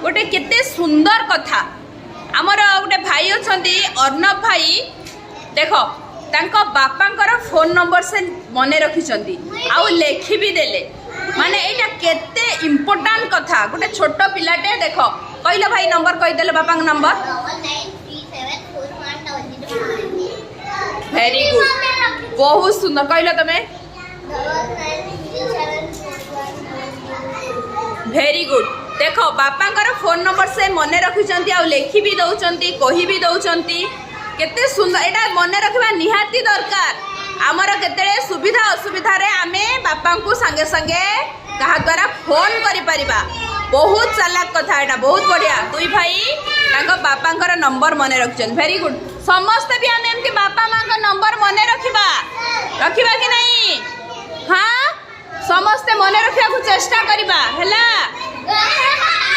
गोटे केते सुंदर कथा आमर गोटे भाई अच्छा अर्णव भाई देख तांको बापांकर फोन नंबर से मन रखिंट आउ लेखि भी देले माने एटा केते इम्पोर्टेंट कथा गोटे छोट पिलाटे देख कहले भाई नंबर कहीदेले बापा नंबर वेरी गुड बहुत सुंदर कहल तमें वेरी गुड देख बापांकर फोन नंबर से मन रखिंट आ लेखि भी दौरान कही भी दौरान केते सुंदर एटा मन रखा निहाती दरकार आमर केते सुविधा असुविधा रे आमे बापा को संगे संगे कहा द्वारा फोन करि परिबा बहुत चालाक कथा एटा बहुत बढ़िया दुई भाई तांको बापांकर नंबर मन रखिछन वेरी गुड समस्त भी आमे एमती बापा मां का नंबर मन रखिबा रखिबा कि नहीं हाँ समस्त मन रखिया को चेष्टा करिबा हैला।